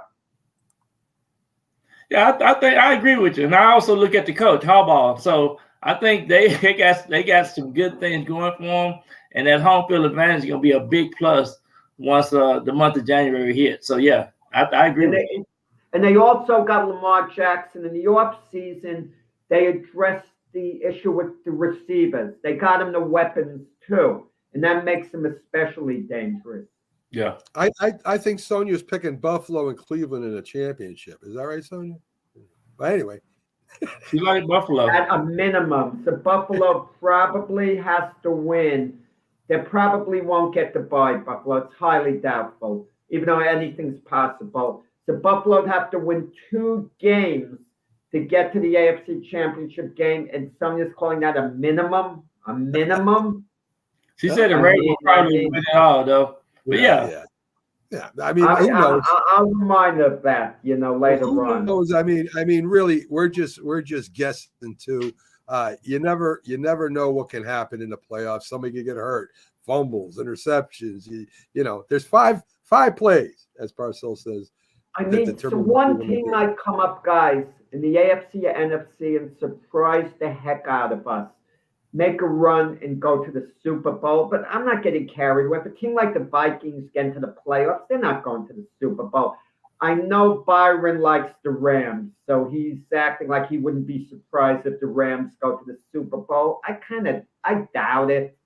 Yeah, I think I agree with you. And I also look at the coach, Harbaugh. So I think they got some good things going for them. And that home field advantage is going to be a big plus once the month of January hits. So, yeah, I agree with you. And they also got Lamar Jackson in the offseason. They addressed the issue with the receivers. They got him the weapons, too. And that makes him especially dangerous. Yeah. I think Sonia's picking Buffalo and Cleveland in a championship. Is that right, Sonia? But anyway. You like Buffalo. At a minimum. So Buffalo probably has to win. They probably won't get the bye, Buffalo. It's highly doubtful, even though anything's possible. So Buffalo would have to win 2 games to get to the AFC Championship game, and Sonia's calling that a minimum. A minimum? She said the Ravens will probably win it all, though. But yeah. I mean, who knows? I'll remind her of that, later on. Who knows? I mean, really, we're just guessing too. You never know what can happen in the playoffs. Somebody can get hurt, fumbles, interceptions. There's five plays, as Parcells says. I mean, so one team might come up, guys, in the AFC or NFC and surprise the heck out of us. Make a run and go to the Super Bowl, but I'm not getting carried away. If a team like the Vikings get into the playoffs, they're not going to the Super Bowl. I know Byron likes the Rams, so he's acting like he wouldn't be surprised if the Rams go to the Super Bowl. I doubt it.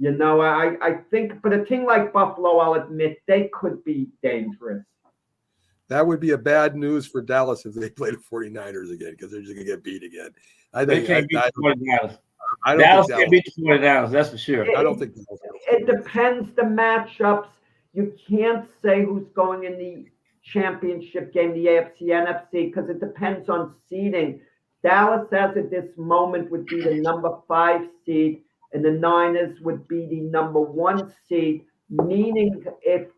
I think, but a team like Buffalo, I'll admit, they could be dangerous. That would be a bad news for Dallas if they played the 49ers again, because they're just going to get beat again. They can't beat the 49ers. Dallas can't beat the 49ers, that's for sure. I don't think it depends the matchups. You can't say who's going in the championship game, the AFC, NFC, because it depends on seeding. Dallas, as at this moment, would be the number 5 seed, and the Niners would be the number 1 seed, meaning if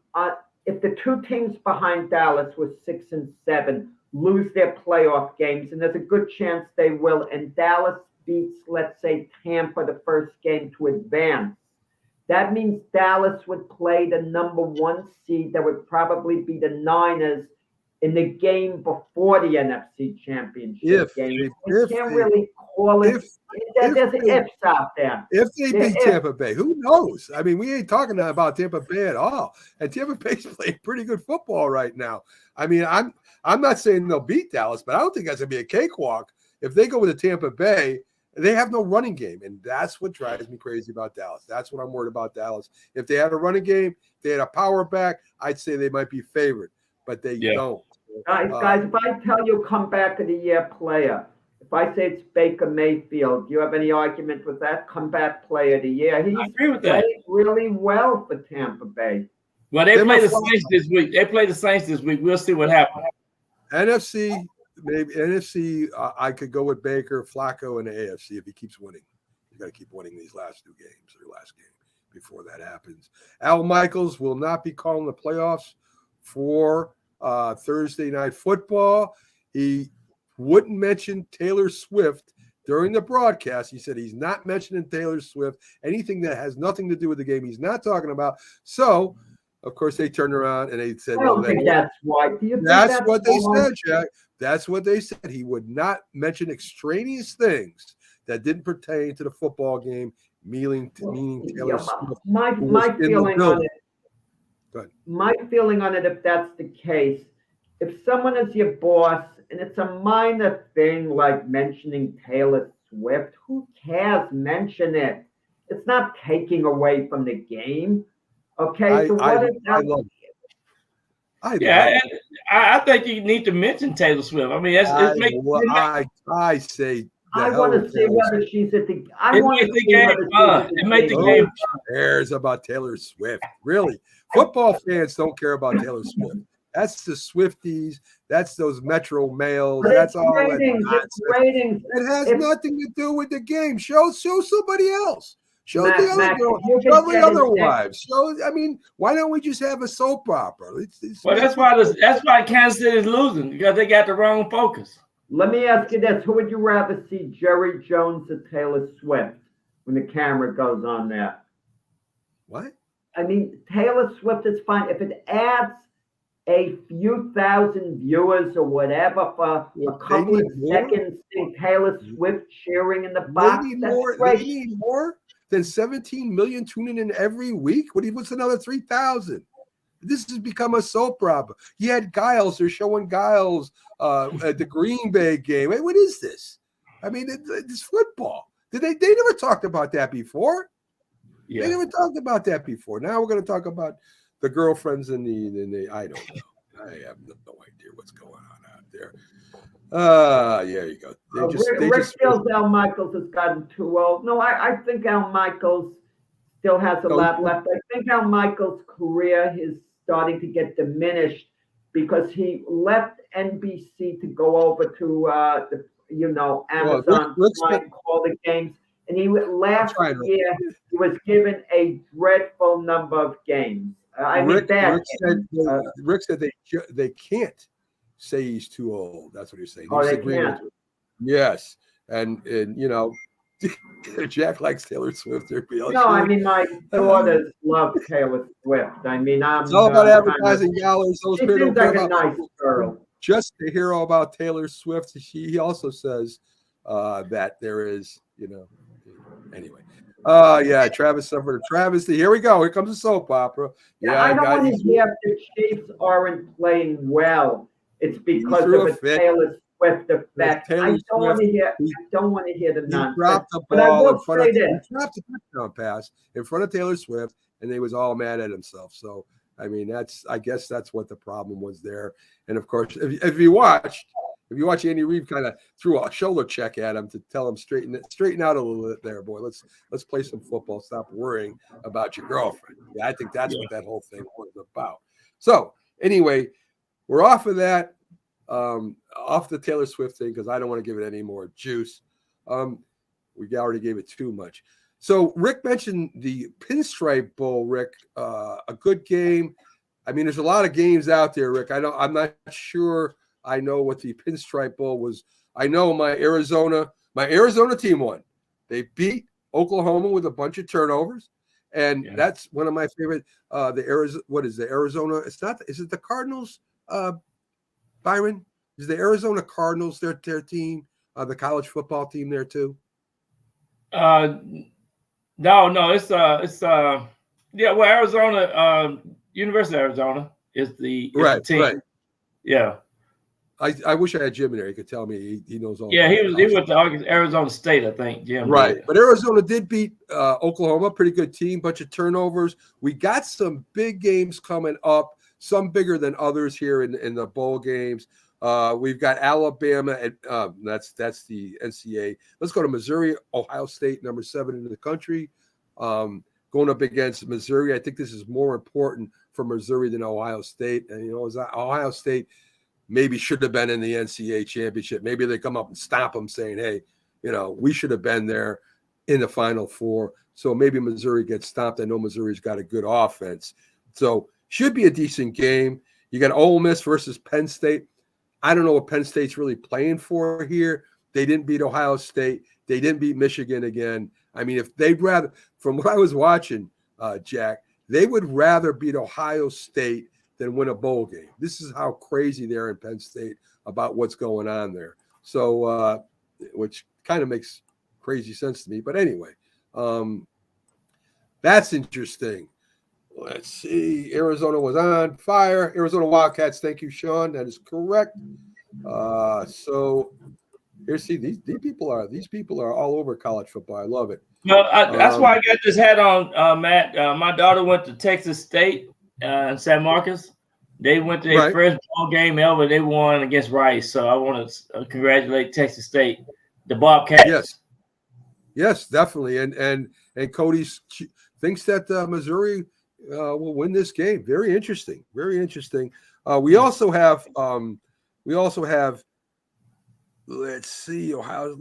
the 2 teams behind Dallas were 6 and 7, lose their playoff games, and there's a good chance they will, and Dallas beats, let's say, Tampa the first game to advance. That means Dallas would play the number 1 seed. That would probably be the Niners in the game before the NFC Championship game. You can't really call it. There's ifs out there. If they beat Tampa Bay, who knows? I mean, we ain't talking about Tampa Bay at all. And Tampa Bay's playing pretty good football right now. I mean, I'm not saying they'll beat Dallas, but I don't think that's going to be a cakewalk. If they go with the Tampa Bay, they have no running game, and that's what drives me crazy about Dallas. That's what I'm worried about Dallas. If they had a running game, if they had a power back, I'd say they might be favored, but they don't. Guys, if I tell you comeback of the year player, if I say it's Baker Mayfield, do you have any argument with that? Comeback player of the year. I agree with that. Played really well for Tampa Bay. Well, they play the Saints this week. We'll see what happens. NFC. Maybe NFC, I could go with Baker, Flacco, and the AFC if he keeps winning. You got to keep winning these last 2 games or last game before that happens. Al Michaels will not be calling the playoffs for Thursday Night Football. He wouldn't mention Taylor Swift during the broadcast. He said he's not mentioning Taylor Swift, anything that has nothing to do with the game he's not talking about. So, of course, they turned around and they said, I don't think that's why. That's what they said, Jack. That's what they said. He would not mention extraneous things that didn't pertain to the football game, meaning Taylor Swift. My feeling on it. Go ahead. My feeling on it, if that's the case, if someone is your boss and it's a minor thing like mentioning Taylor Swift, who cares? Mention it. It's not taking away from the game. Okay, so what is that? I think you need to mention Taylor Swift. I mean, I say I want to see whether she's at the. It made the game. Who cares about Taylor Swift? Really, football fans don't care about Taylor Swift. That's the Swifties. That's those Metro males. That's all ratings, ratings. It has nothing to do with the game. Show somebody else. Show the other girl. Show the other wives. I mean, why don't we just have a soap opera? Well, that's why Kansas City is losing, because they got the wrong focus. Let me ask you this: who would you rather see, Jerry Jones or Taylor Swift, when the camera goes on there? What? I mean, Taylor Swift is fine if it adds a few thousand viewers or whatever for a couple of seconds. Seeing Taylor Swift cheering in the box. They need more than 17 million tuning in every week. What's another 3,000? This has become a soap opera. You had Giles. They're showing Giles at the Green Bay game. What is this? I mean, it's football. They never talked about that before. Yeah. They never talked about that before. Now we're going to talk about the girlfriends and the I don't know. I have no idea what's going on out there. There you go. Rick feels Al Michaels has gotten too old. No, I think Al Michaels still has a lot left. I think Al Michaels' career is starting to get diminished because he left NBC to go over to Amazon and call the games. And last year he was given a dreadful number of games. Rick said they can't say he's too old. That's what he's saying. Oh, they can't. Yes, and Jack likes Taylor Swift. No, I mean my daughters love Taylor Swift. I mean, it's all about advertising dollars. She seems like a nice girl. Just to hear all about Taylor Swift, he also says that there is, anyway. Yeah, Travis suffered a travesty. Here we go. Here comes a soap opera. Yeah, I don't want to hear if the Chiefs aren't playing well. It's because of a Taylor Swift effect. I don't want to hear the nonsense. He dropped the ball in front of he dropped a touchdown pass in front of Taylor Swift, and he was all mad at himself. So, I mean, I guess that's what the problem was there. And of course, if you watch Andy Reid kind of threw a shoulder check at him to tell him straighten out a little bit there, boy. Let's play some football. Stop worrying about your girlfriend. Yeah, I think that's what that whole thing was about. So anyway, we're off of that, off the Taylor Swift thing because I don't want to give it any more juice. We already gave it too much. So Rick mentioned the Pinstripe Bowl. Rick, a good game. I mean, there's a lot of games out there, Rick. I'm not sure. I know what the Pinstripe Bowl was. I know my Arizona team won. They beat Oklahoma with a bunch of turnovers, and that's one of my favorite. What is the Arizona? It's not. Is it the Cardinals? Byron, is the Arizona Cardinals their team? The college football team there too? No. It's Well, Arizona, University of Arizona is the team. Right. Yeah. I wish I had Jim in there. He could tell me he knows all. Yeah, he went to Arizona State, I think. Jim. Right, but Arizona did beat Oklahoma, pretty good team, bunch of turnovers. We got some big games coming up, some bigger than others here in the bowl games. We've got Alabama, and that's the NCAA. Let's go to Missouri, Ohio State, number 7 in the country, going up against Missouri. I think this is more important for Missouri than Ohio State, and Ohio State maybe should have been in the NCAA championship. Maybe they come up and stop them saying, hey, we should have been there in the Final Four. So maybe Missouri gets stopped. I know Missouri's got a good offense. So should be a decent game. You got Ole Miss versus Penn State. I don't know what Penn State's really playing for here. They didn't beat Ohio State. They didn't beat Michigan again. I mean, if they'd rather, from what I was watching, Jack, they would rather beat Ohio State than win a bowl game. This is how crazy they're in Penn State about what's going on there. So, which kind of makes crazy sense to me. But anyway, that's interesting. Let's see. Arizona was on fire. Arizona Wildcats. Thank you, Sean. That is correct. So here, see, these people are all over college football. I love it. No, that's why I got this hat on, Matt. My daughter went to Texas State in San Marcos. They went to their first ball game ever. They won against Rice. So I want to congratulate Texas State, the Bobcats. Yes, definitely. And Cody thinks that Missouri will win this game. Very interesting. Very interesting. We also have. Let's see, Ohio,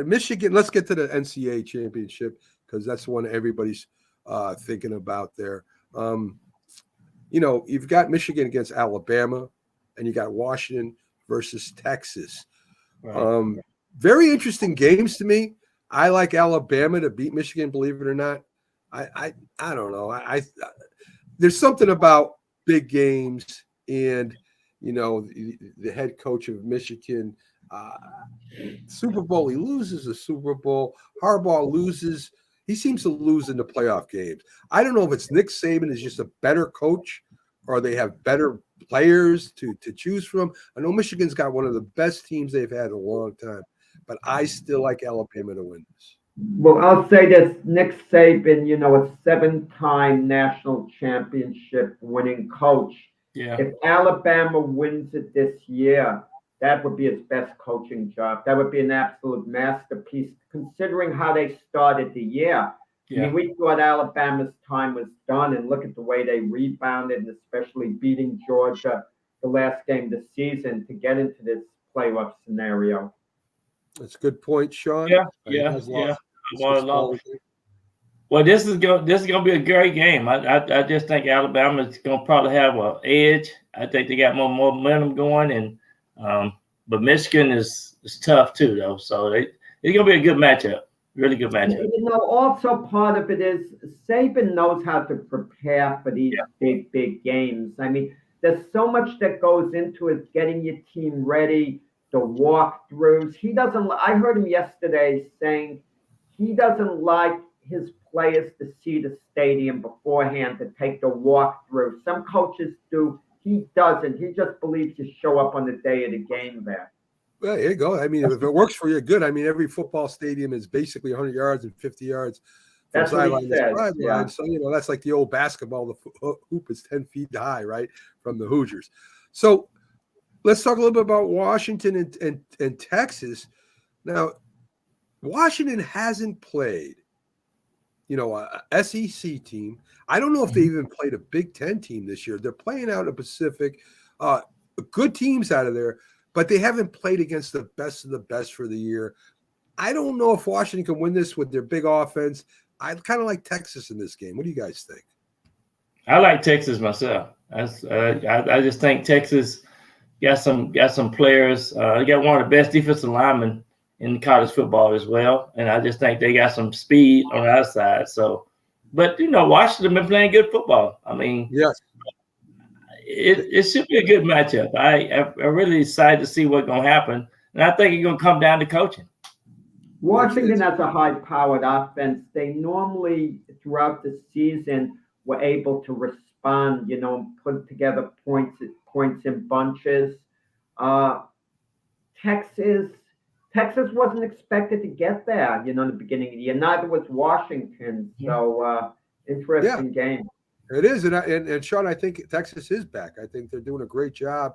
Michigan. Let's get to the NCAA championship because that's the one everybody's thinking about there. You've got Michigan against Alabama, and you got Washington versus Texas. Right. Very interesting games to me. I like Alabama to beat Michigan, believe it or not. I don't know. There's something about big games, and the head coach of Michigan, Super Bowl, he loses the Super Bowl. Harbaugh loses. He seems to lose in the playoff games. I don't know if it's Nick Saban is just a better coach or they have better players to choose from. I know Michigan's got one of the best teams they've had in a long time, but I still like Alabama to win this. Well, I'll say this: Nick Saban, a 7-time national championship winning coach. Yeah. If Alabama wins it this year, that would be his best coaching job. That would be an absolute masterpiece, considering how they started the year. Yeah. I mean, we thought Alabama's time was done, and look at the way they rebounded, and especially beating Georgia the last game of the season to get into this playoff scenario. That's a good point, Sean. Yeah. Well, this is gonna be a great game. I just think Alabama's gonna probably have an edge. I think they got more momentum going, and but Michigan is tough too, though. So it's gonna be a good matchup. Really good matchup. Also part of it is Saban knows how to prepare for these big games. I mean, there's so much that goes into it, getting your team ready, the walkthroughs. I heard him yesterday saying he doesn't like his players to see the stadium beforehand to take the walkthrough. Some coaches do. He doesn't. He just believes you show up on the day of the game there. Well, there you go. I mean, if it works for you, good. I mean, every football stadium is basically 100 yards and 50 yards from sideline to sideline. Yeah. So, that's like the old basketball. The hoop is 10 feet high, right, from the Hoosiers. So let's talk a little bit about Washington and Texas. Now, Washington hasn't played, a SEC team. I don't know if they even played a Big Ten team this year. They're playing out in the Pacific. Good teams out of there, but they haven't played against the best of the best for the year. I don't know if Washington can win this with their big offense. I kind of like Texas in this game. What do you guys think? I like Texas myself. I just think Texas got some players. They got one of the best defensive linemen in college football as well, and I just think they got some speed on our side. So, but Washington been playing good football. I mean, yes, it should be a good matchup. I'm really excited to see what's going to happen, and I think it's going to come down to coaching. Washington has a high-powered offense. They normally, throughout the season, were able to respond, put together points in bunches. Texas wasn't expected to get there, in the beginning of the year. Neither was Washington. So, interesting game. It is, and Sean, I think Texas is back. I think they're doing a great job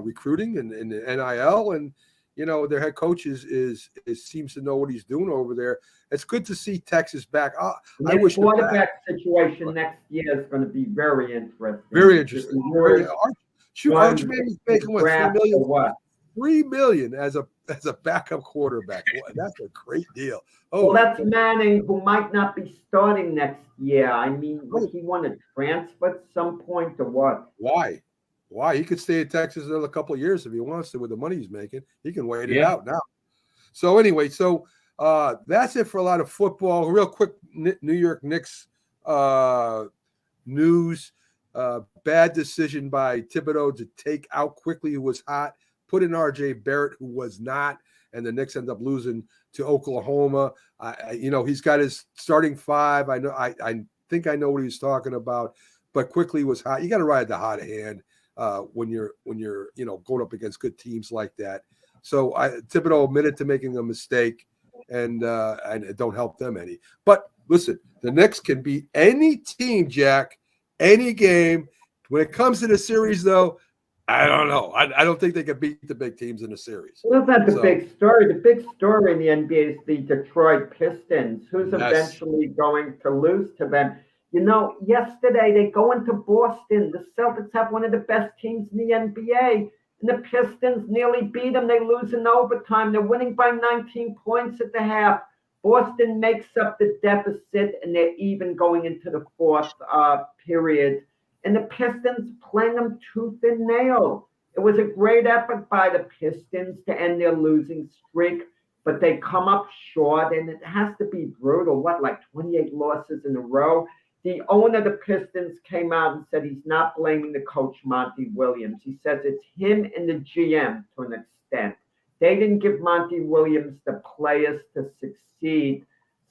recruiting and the NIL, and their head coach seems to know what he's doing over there. It's good to see Texas back. I wish the quarterback situation next year is going to be very interesting. Very interesting. Arch Manning's making what, $3 million as a backup quarterback. That's a great deal. Well, that's Manning, who might not be starting next year. I mean, would he want to transfer at some point or what? Why? He could stay in Texas another couple of years if he wants to with the money he's making. He can wait it out now. So anyway, that's it for a lot of football. Real quick, New York Knicks news. Bad decision by Thibodeau to take out Quickly, who was hot, put in R.J. Barrett, who was not, and the Knicks end up losing to Oklahoma. He's got his starting five. I think I know what he's talking about, but Quickly was hot. You got to ride the hot hand when you're going up against good teams like that. So Thibodeau admitted to making a mistake, and it don't help them any. But listen, the Knicks can beat any team, Jack, any game. When it comes to the series, though, I don't know. I don't think they can beat the big teams in the series. Well, that's not the big story. The big story in the NBA is the Detroit Pistons, who's eventually going to lose to them. Yesterday they go into Boston. The Celtics have one of the best teams in the NBA, and the Pistons nearly beat them. They lose in overtime. They're winning by 19 points at the half. Boston makes up the deficit, and they're even going into the fourth period. And the Pistons playing them tooth and nail. It was a great effort by the Pistons to end their losing streak, but they come up short, and it has to be brutal. What, like 28 losses in a row? The owner of the Pistons came out and said he's not blaming the coach, Monty Williams. He says it's him and the GM to an extent. They didn't give Monty Williams the players to succeed.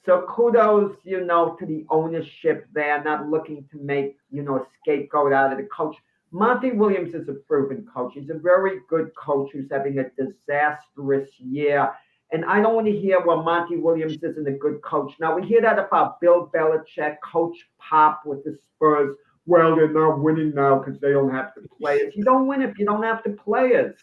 So kudos, to the ownership there, not looking to make, a scapegoat out of the coach. Monty Williams is a proven coach. He's a very good coach who's having a disastrous year. And I don't want to hear, well, Monty Williams isn't a good coach. Now, we hear that about Bill Belichick, Coach Pop with the Spurs. Well, they're not winning now because they don't have the players. You don't win if you don't have the players.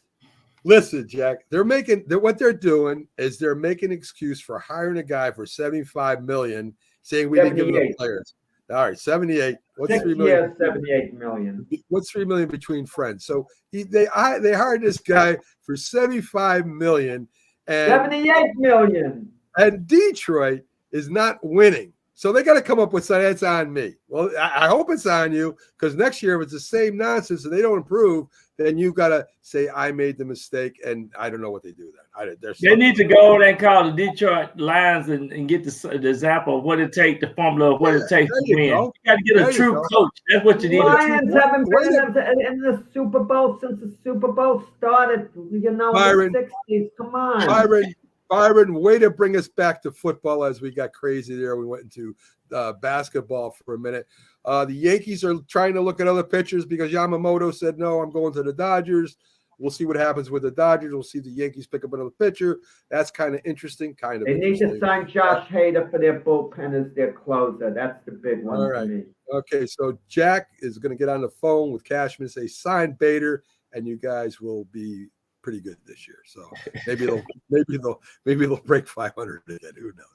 Listen, Jack, what they're doing is they're making an excuse for hiring a guy for $75 million, saying we didn't give them players. All right, 78. What's 3 million? 78 million. What's 3 million between friends? So they hired this guy for $75 million. And 78 million. And Detroit is not winning. So they got to come up with something. That's on me. Well, I hope it's on you, because next year, if it's the same nonsense and they don't improve, then you got to say, I made the mistake, and I don't know what they do then. They need to go and call the Detroit Lions and get the example of what it takes to fumble, what it takes to win. You got to get a true coach. That's what you need. Lions haven't been in the Super Bowl since the Super Bowl started, Byron, in the 60s. Come on. Byron, way to bring us back to football as we got crazy there. We went into basketball for a minute. The Yankees are trying to look at other pitchers because Yamamoto said, no, I'm going to the Dodgers. We'll see what happens with the Dodgers. We'll see the Yankees pick up another pitcher. That's kind of interesting. They need to sign Josh Hader for their bullpen as their closer. That's the big one for me. Okay, so Jack is going to get on the phone with Cashman, say, sign Bader, and you guys will be pretty good this year. So maybe they'll break 500 again. Who knows?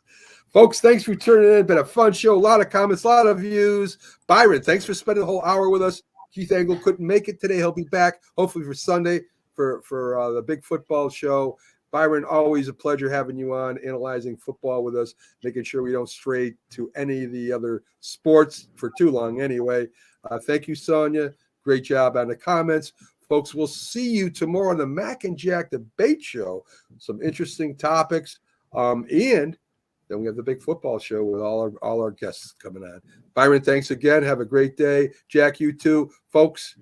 Folks, thanks for tuning in. It's been a fun show. A lot of comments, a lot of views. Byron, thanks for spending the whole hour with us. Keith Engel couldn't make it today. He'll be back hopefully for Sunday for the big football show. Byron, always a pleasure having you on, analyzing football with us, making sure we don't stray to any of the other sports for too long anyway. Thank you, Sonia. Great job on the comments. Folks, we'll see you tomorrow on the Mac and Jack debate show. Some interesting topics. And then we have the big football show with all our guests coming on. Byron, thanks again. Have a great day. Jack, you too. Folks,